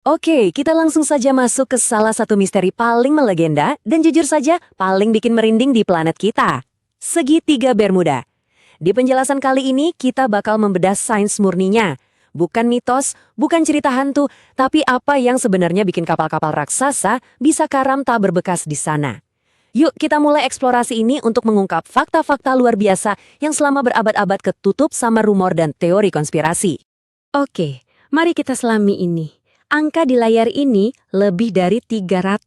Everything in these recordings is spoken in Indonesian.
Oke, kita langsung saja masuk ke salah satu misteri paling melegenda dan jujur saja paling bikin merinding di planet kita. Segitiga Bermuda. Di penjelasan kali ini kita bakal membedah sains murninya. Bukan mitos, bukan cerita hantu, tapi apa yang sebenarnya bikin kapal-kapal raksasa bisa karam tak berbekas di sana. Yuk kita mulai eksplorasi ini untuk mengungkap fakta-fakta luar biasa yang selama berabad-abad ketutup sama rumor dan teori konspirasi. Oke, mari kita selami ini. Angka di layar ini lebih dari 300.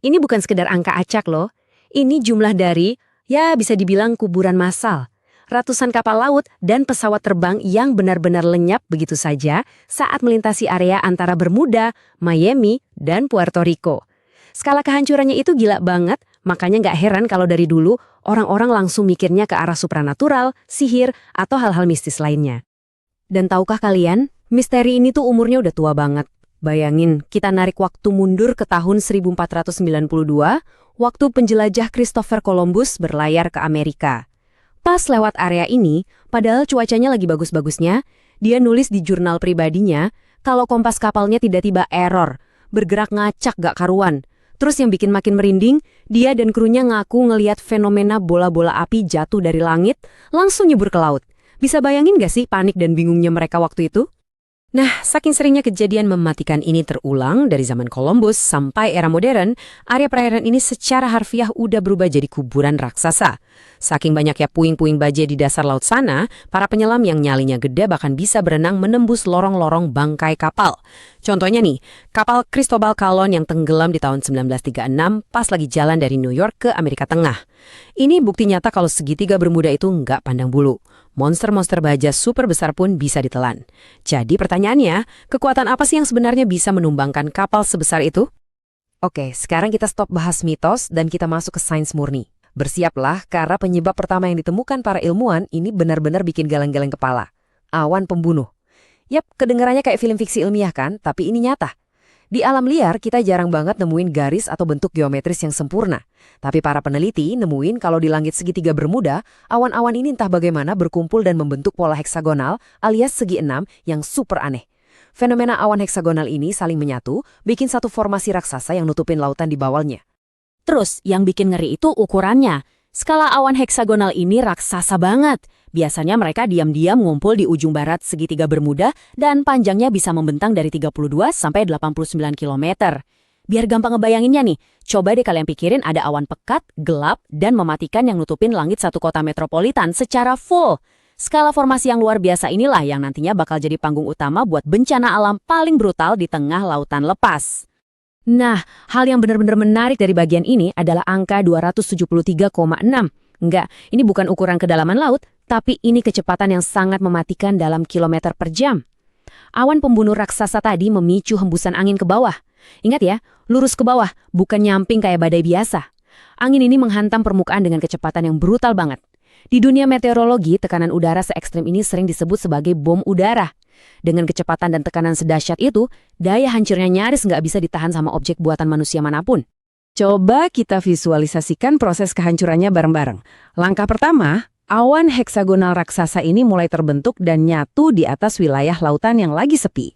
Ini bukan sekedar angka acak loh. Ini jumlah dari, ya bisa dibilang kuburan massal. Ratusan kapal laut dan pesawat terbang yang benar-benar lenyap begitu saja saat melintasi area antara Bermuda, Miami, dan Puerto Rico. Skala kehancurannya itu gila banget, makanya nggak heran kalau dari dulu orang-orang langsung mikirnya ke arah supranatural, sihir, atau hal-hal mistis lainnya. Dan tahukah kalian, misteri ini tuh umurnya udah tua banget. Bayangin, kita narik waktu mundur ke tahun 1492, waktu penjelajah Christopher Columbus berlayar ke Amerika. Pas lewat area ini, padahal cuacanya lagi bagus-bagusnya, dia nulis di jurnal pribadinya kalau kompas kapalnya tiba-tiba error, bergerak ngacak gak karuan. Terus yang bikin makin merinding, dia dan krunya ngaku ngeliat fenomena bola-bola api jatuh dari langit, langsung nyebur ke laut. Bisa bayangin gak sih panik dan bingungnya mereka waktu itu? Nah, saking seringnya kejadian mematikan ini terulang dari zaman Columbus sampai era modern, area perairan ini secara harfiah udah berubah jadi kuburan raksasa. Saking banyaknya puing-puing baja di dasar laut sana, para penyelam yang nyalinya gede bahkan bisa berenang menembus lorong-lorong bangkai kapal. Contohnya nih, kapal Cristobal Colon yang tenggelam di tahun 1936 pas lagi jalan dari New York ke Amerika Tengah. Ini bukti nyata kalau segitiga Bermuda itu nggak pandang bulu. Monster-monster baja super besar pun bisa ditelan. Jadi pertanyaannya, kekuatan apa sih yang sebenarnya bisa menumbangkan kapal sebesar itu? Oke, sekarang kita stop bahas mitos dan kita masuk ke sains murni. Bersiaplah karena penyebab pertama yang ditemukan para ilmuwan ini benar-benar bikin galeng-galeng kepala. Awan pembunuh. Yap, kedengarannya kayak film fiksi ilmiah kan, tapi ini nyata. Di alam liar, kita jarang banget nemuin garis atau bentuk geometris yang sempurna. Tapi para peneliti nemuin kalau di langit segitiga Bermuda, awan-awan ini entah bagaimana berkumpul dan membentuk pola heksagonal alias segi enam yang super aneh. Fenomena awan heksagonal ini saling menyatu, bikin satu formasi raksasa yang nutupin lautan di bawahnya. Terus, yang bikin ngeri itu ukurannya. Skala awan heksagonal ini raksasa banget. Biasanya mereka diam-diam ngumpul di ujung barat segitiga Bermuda dan panjangnya bisa membentang dari 32 sampai 89 km. Biar gampang ngebayanginnya nih, coba deh kalian pikirin ada awan pekat, gelap, dan mematikan yang nutupin langit satu kota metropolitan secara full. Skala formasi yang luar biasa inilah yang nantinya bakal jadi panggung utama buat bencana alam paling brutal di tengah lautan lepas. Nah, hal yang benar-benar menarik dari bagian ini adalah angka 273,6. Enggak, ini bukan ukuran kedalaman laut, tapi ini kecepatan yang sangat mematikan dalam kilometer per jam. Awan pembunuh raksasa tadi memicu hembusan angin ke bawah. Ingat ya, lurus ke bawah, bukan nyamping kayak badai biasa. Angin ini menghantam permukaan dengan kecepatan yang brutal banget. Di dunia meteorologi, tekanan udara se-ekstrem ini sering disebut sebagai bom udara. Dengan kecepatan dan tekanan sedahsyat itu, daya hancurnya nyaris nggak bisa ditahan sama objek buatan manusia manapun. Coba kita visualisasikan proses kehancurannya bareng-bareng. Langkah pertama, awan heksagonal raksasa ini mulai terbentuk dan nyatu di atas wilayah lautan yang lagi sepi.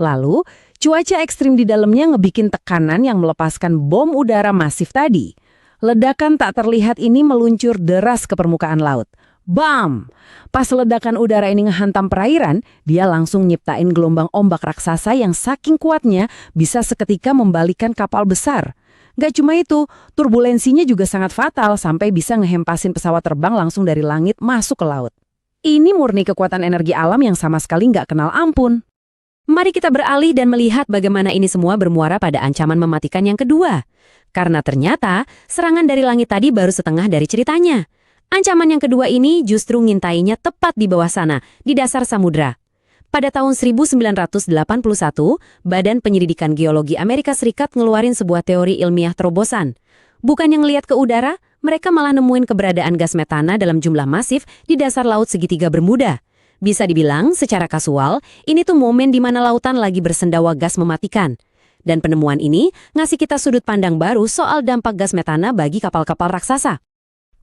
Lalu, cuaca ekstrim di dalamnya ngebikin tekanan yang melepaskan bom udara masif tadi. Ledakan tak terlihat ini meluncur deras ke permukaan laut. Bam! Pas ledakan udara ini ngehantam perairan, dia langsung nyiptain gelombang ombak raksasa yang saking kuatnya bisa seketika membalikan kapal besar. Gak cuma itu, turbulensinya juga sangat fatal sampai bisa ngehempasin pesawat terbang langsung dari langit masuk ke laut. Ini murni kekuatan energi alam yang sama sekali nggak kenal ampun. Mari kita beralih dan melihat bagaimana ini semua bermuara pada ancaman mematikan yang kedua. Karena ternyata serangan dari langit tadi baru setengah dari ceritanya. Ancaman yang kedua ini justru ngintainya tepat di bawah sana, di dasar samudra. Pada tahun 1981, Badan Penyelidikan Geologi Amerika Serikat ngeluarin sebuah teori ilmiah terobosan. Bukan yang ngeliat ke udara, mereka malah nemuin keberadaan gas metana dalam jumlah masif di dasar laut segitiga Bermuda. Bisa dibilang, secara kasual, ini tuh momen di mana lautan lagi bersendawa gas mematikan. Dan penemuan ini ngasih kita sudut pandang baru soal dampak gas metana bagi kapal-kapal raksasa.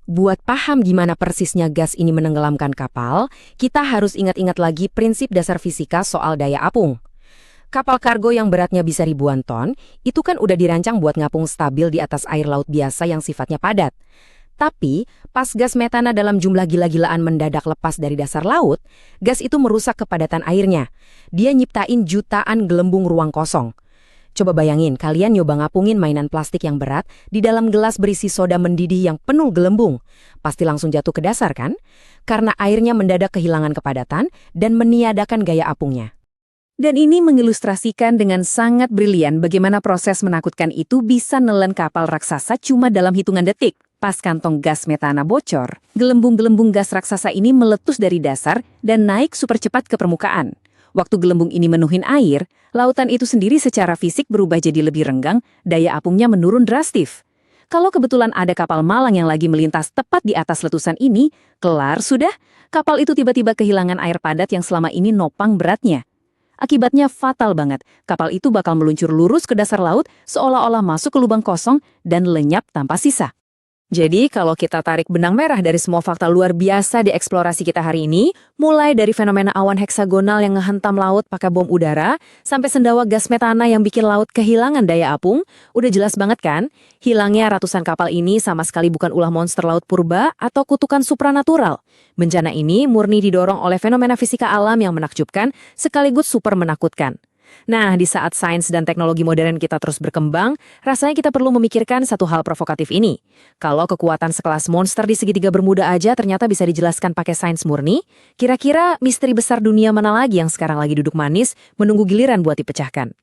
Buat paham gimana persisnya gas ini menenggelamkan kapal, kita harus ingat-ingat lagi prinsip dasar fisika soal daya apung. Kapal kargo yang beratnya bisa ribuan ton, itu kan udah dirancang buat ngapung stabil di atas air laut biasa yang sifatnya padat. Tapi, pas gas metana dalam jumlah gila-gilaan mendadak lepas dari dasar laut, gas itu merusak kepadatan airnya. Dia nyiptain jutaan gelembung ruang kosong. Coba bayangin, kalian nyoba ngapungin mainan plastik yang berat di dalam gelas berisi soda mendidih yang penuh gelembung. Pasti langsung jatuh ke dasar kan? Karena airnya mendadak kehilangan kepadatan dan meniadakan gaya apungnya. Dan ini mengilustrasikan dengan sangat brilian bagaimana proses menakutkan itu bisa nelen kapal raksasa cuma dalam hitungan detik. Pas kantong gas metana bocor, gelembung-gelembung gas raksasa ini meletus dari dasar dan naik super cepat ke permukaan. Waktu gelembung ini menuhin air, lautan itu sendiri secara fisik berubah jadi lebih renggang, daya apungnya menurun drastis. Kalau kebetulan ada kapal malang yang lagi melintas tepat di atas letusan ini, kelar sudah, kapal itu tiba-tiba kehilangan air padat yang selama ini nopang beratnya. Akibatnya fatal banget, kapal itu bakal meluncur lurus ke dasar laut seolah-olah masuk ke lubang kosong dan lenyap tanpa sisa. Jadi kalau kita tarik benang merah dari semua fakta luar biasa di eksplorasi kita hari ini, mulai dari fenomena awan heksagonal yang ngehentam laut pakai bom udara, sampai sendawa gas metana yang bikin laut kehilangan daya apung, udah jelas banget kan? Hilangnya ratusan kapal ini sama sekali bukan ulah monster laut purba atau kutukan supranatural. Bencana ini murni didorong oleh fenomena fisika alam yang menakjubkan sekaligus super menakutkan. Nah, di saat sains dan teknologi modern kita terus berkembang, rasanya kita perlu memikirkan satu hal provokatif ini. Kalau kekuatan sekelas monster di segitiga Bermuda aja ternyata bisa dijelaskan pakai sains murni, kira-kira misteri besar dunia mana lagi yang sekarang lagi duduk manis menunggu giliran buat dipecahkan?